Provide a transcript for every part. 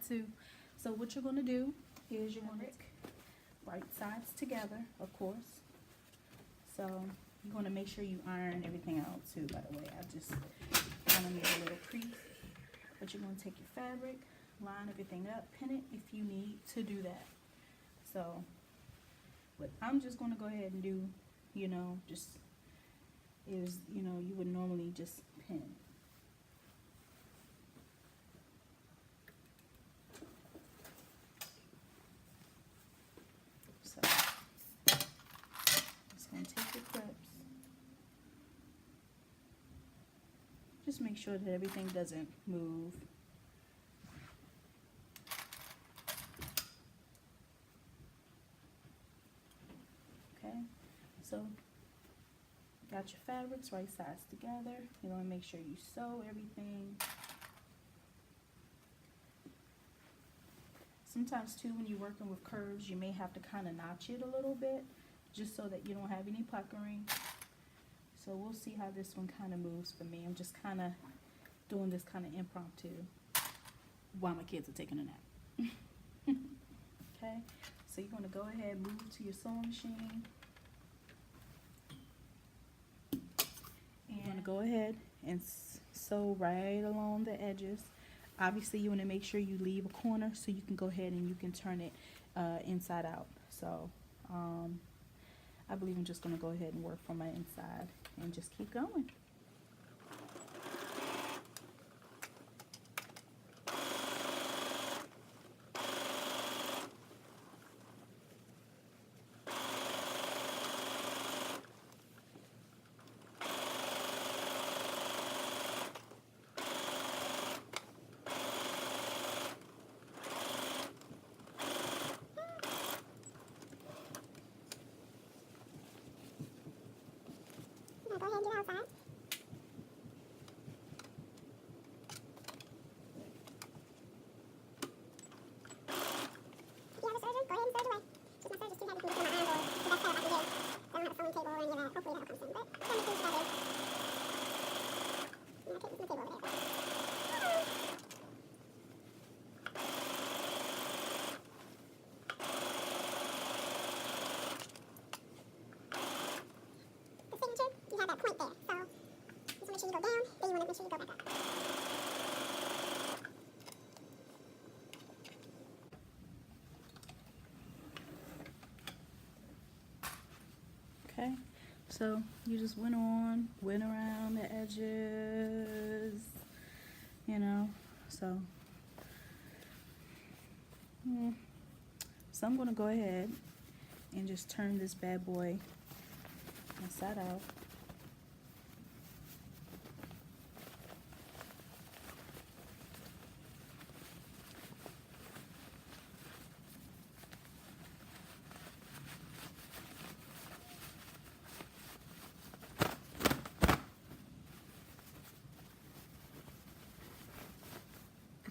too. So what you're going to do is you're going to right sides together, of course. So you're going to make sure you iron everything out too, by the way. I just kind of made a little crease. But you're going to take your fabric, line everything up, pin it if you need to do that. So what I'm just going to go ahead and do, you know, just is, you know, you would normally just pin. So just going to take your clips. Just make sure that everything doesn't move. Okay, so got your fabrics right sides together. You want to make sure you sew everything. Sometimes too, when you're working with curves, you may have to kind of notch it a little bit, just so that you don't have any puckering. So we'll see how this one kind of moves for me. I'm just kind of doing this kind of impromptu while my kids are taking a nap. Okay, so you're going to go ahead and move to your sewing machine. And you're going to go ahead and sew right along the edges. Obviously, you want to make sure you leave a corner so you can go ahead and you can turn it inside out. So I believe I'm just going to go ahead and work from my inside and just keep going. Go ahead and do the outside. If you have a serger, go ahead and serge away. Just my serger's too heavy for me to put on my iron board, so that's kind of what I can do. I don't have a sewing table or any of that. Hopefully that'll come soon, but I'm just going to do that. I'm going to take this from the table over there. The signature, you have that point there, so just make sure you go down, then you want to make sure you go back up. Okay, so you just went around the edges, you know, so I'm going to go ahead and just turn this bad boy inside out.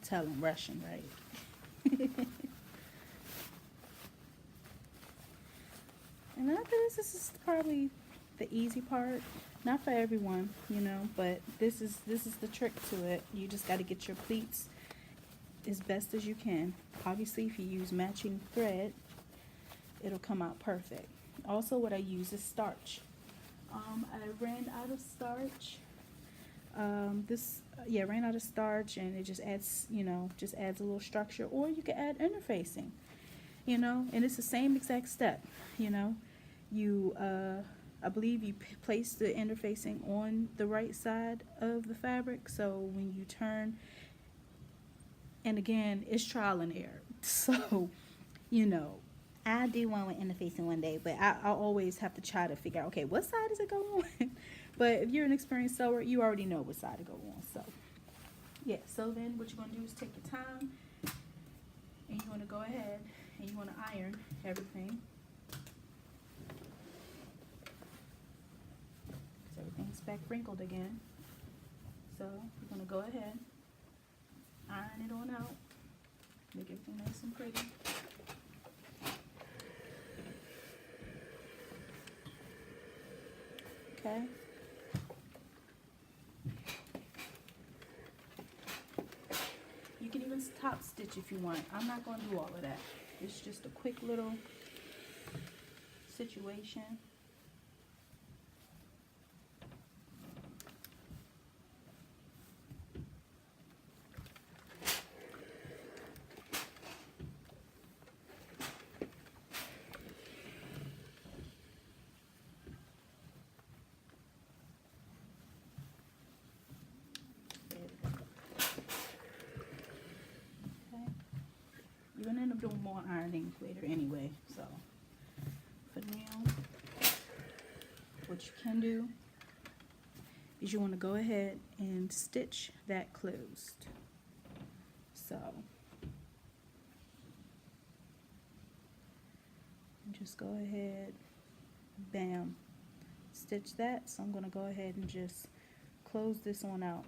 Tell them Russian, right? And after this is probably the easy part. Not for everyone, you know, but this is the trick to it. You just got to get your pleats as best as you can. Obviously, if you use matching thread, it'll come out perfect. Also, what I use is starch. I ran out of starch. Ran out of starch, and it just adds, you know, a little structure. Or you can add interfacing, you know, and it's the same exact step. You know, you I believe you place the interfacing on the right side of the fabric, so when you turn, and again, it's trial and error. So, you know, I do one with interfacing one day, but I always have to try to figure out, okay, what side does it go on? But if you're an experienced sewer, you already know what side to go on. So, yeah, so then what you're going to do is take your time, and you want to go ahead and you want to iron everything. Because everything's back wrinkled again. So, you're going to go ahead, iron it on out, make everything nice and pretty. Okay. You can even top stitch stitch if you want. I'm not going to do all of that. It's just a quick little situation. You're gonna end up doing more ironing later anyway, so for now, what you can do is you want to go ahead and stitch that closed. So just go ahead, bam, stitch that. So I'm gonna go ahead and just close this one out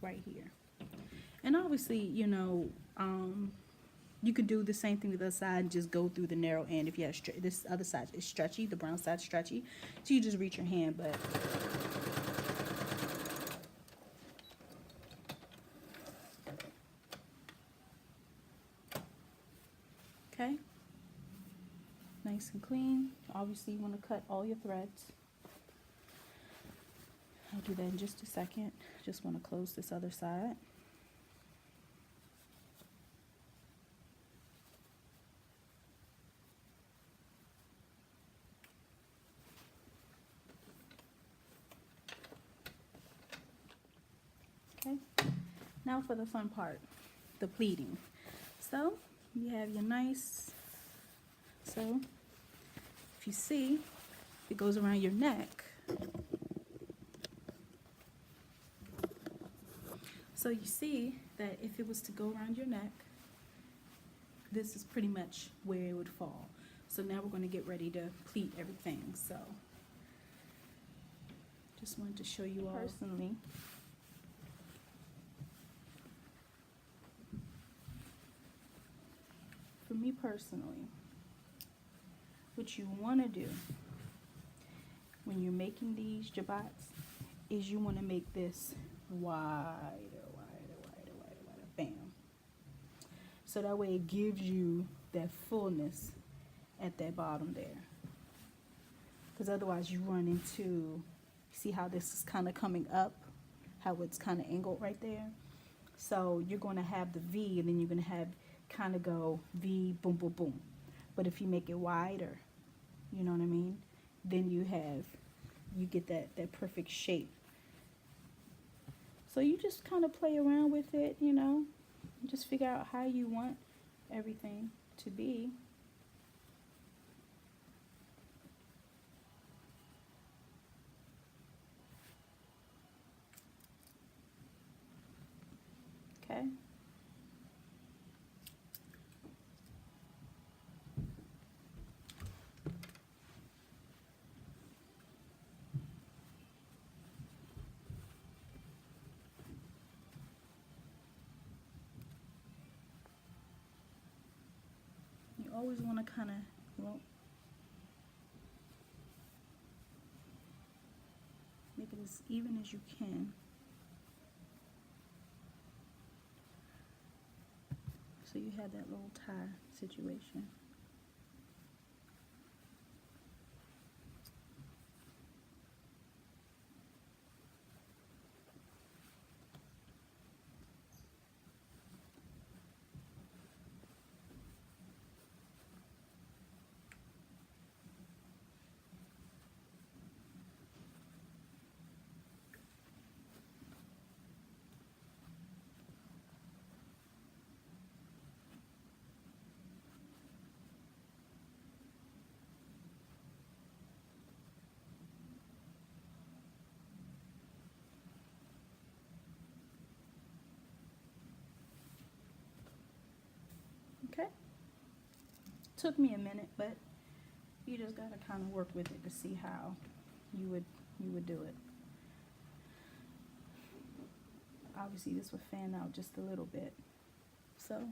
right here. And obviously, you know, you could do the same thing with the other side and just go through the narrow end. If you have this other side is stretchy, the brown side stretchy, so you just reach your hand. But okay, nice and clean. Obviously, you want to cut all your threads. I'll do that in just a second. Just want to close this other side. Okay, now for the fun part, the pleating. So you have your nice, so if you see, it goes around your neck. So you see that if it was to go around your neck, this is pretty much where it would fall. So now we're going to get ready to pleat everything. So just wanted to show you all personally. For me personally, what you want to do when you're making these jabots is you want to make this wider, bam. So that way it gives you that fullness at that bottom there. Because otherwise you run into, see how this is kind of coming up, how it's kind of angled right there. So you're going to have the V, and then you're going to have kind of go V, boom, boom, boom. But if you make it wider, you know what I mean, then you get that perfect shape. So you just kind of play around with it, you know, just figure out how you want everything to be. Okay. You always want to kind of, well, make it as even as you can. So you have that little tie situation. Okay. Took me a minute, but you just gotta kind of work with it to see how you would do it. Obviously, this would fan out just a little bit. So,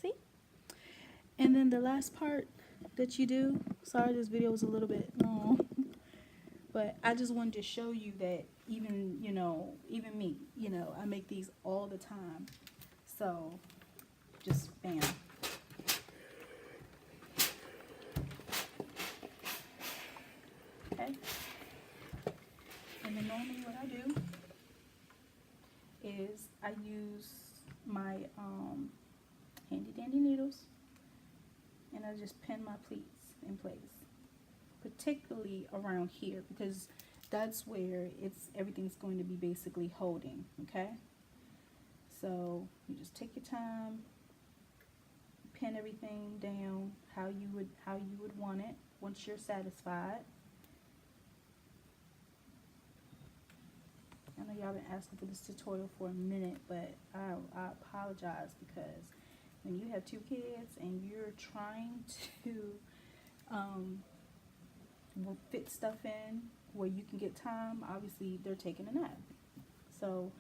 see? And then the last part that you do, sorry this video was a little bit long, But I just wanted to show you that even, you know, even me, you know, I make these all the time. So just bam. Okay. And then normally what I do is I use my handy dandy needles, and I just pin my pleats in place, particularly around here, because that's where everything's going to be basically holding. Okay, so you just take your time, pin everything down how you would want it once you're satisfied. I know y'all been asking for this tutorial for a minute, but I apologize, because when you have 2 kids and you're trying to fit stuff in where you can get time, obviously they're taking a nap. So,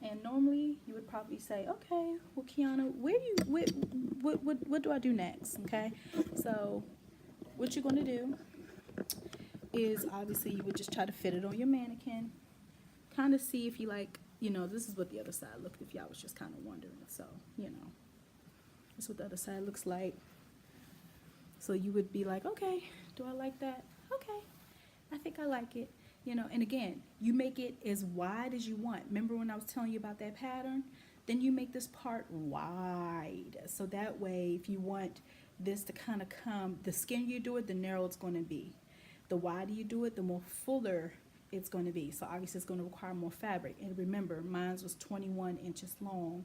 and normally you would probably say, okay, well, Kiana, what do I do next? Okay, so what you're going to do is, obviously you would just try to fit it on your mannequin. Kind of see if you like, you know, this is what the other side looked, if y'all was just kind of wondering. So, you know, this is what the other side looks like. So you would be like, okay, do I like that? Okay, I think I like it. You know, and again, you make it as wide as you want. Remember when I was telling you about that pattern? Then you make this part wide. So that way, if you want this to kind of come, the skinnier you do it, the narrower it's going to be. The wider you do it, the more fuller it's going to be. So obviously it's going to require more fabric. And remember, mine was 21 inches long.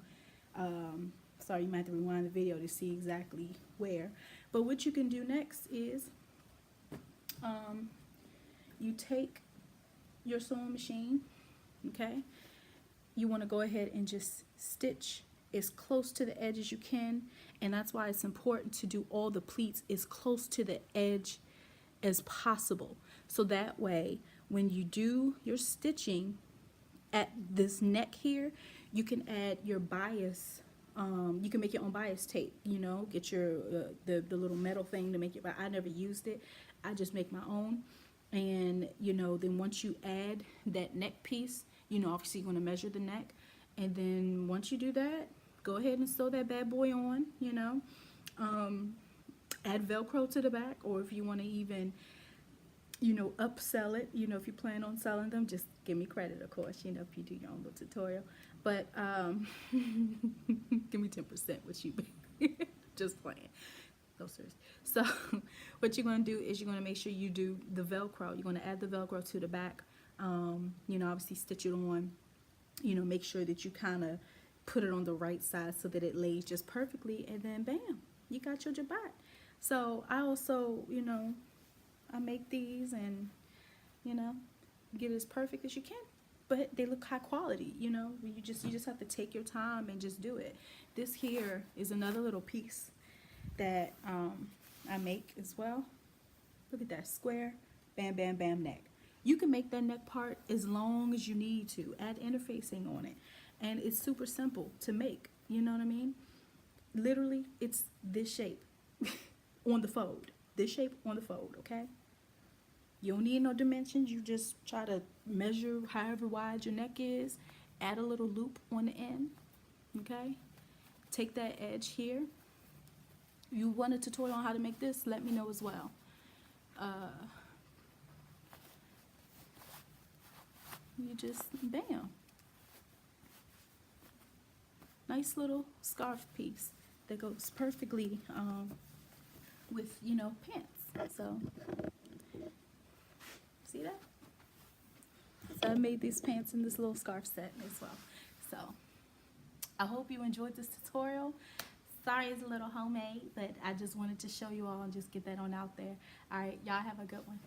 Sorry, you might have to rewind the video to see exactly where. But what you can do next is you take your sewing machine, okay? You want to go ahead and just stitch as close to the edge as you can. And that's why it's important to do all the pleats as close to the edge as possible. So that way, when you do your stitching at this neck here, you can add your bias. You can make your own bias tape, you know, get your the little metal thing to make your bias. I never used it. I just make my own. And, you know, then once you add that neck piece, you know, obviously you're going to measure the neck. And then once you do that, go ahead and sew that bad boy on, you know. Add Velcro to the back, or if you want to even, you know, upsell it, you know, if you plan on selling them, just give me credit, of course, you know, if you do your own little tutorial. But give me 10%, what you just playing. No, serious. So what you're going to do is you're going to make sure you do the Velcro. You're going to add the Velcro to the back. You know, obviously stitch it on. You know, make sure that you kind of put it on the right side so that it lays just perfectly. And then bam, you got your Jabot. So I also, you know, I make these and, you know, get it as perfect as you can. But they look high quality, you know. You just have to take your time and just do it. This here is another little piece that I make as well. Look at that square, bam, bam, bam neck. You can make that neck part as long as you need to. Add interfacing on it. And it's super simple to make, you know what I mean? Literally, it's this shape on the fold. This shape on the fold, okay? You don't need no dimensions. You just try to measure however wide your neck is. Add a little loop on the end, okay? Take that edge here. You want a tutorial on how to make this, let me know as well. You just, bam. Nice little scarf piece that goes perfectly with, you know, pants. So, see that? So I made these pants in this little scarf set as well. So, I hope you enjoyed this tutorial. Sorry it's a little homemade, but I just wanted to show you all and just get that on out there. All right, y'all have a good one.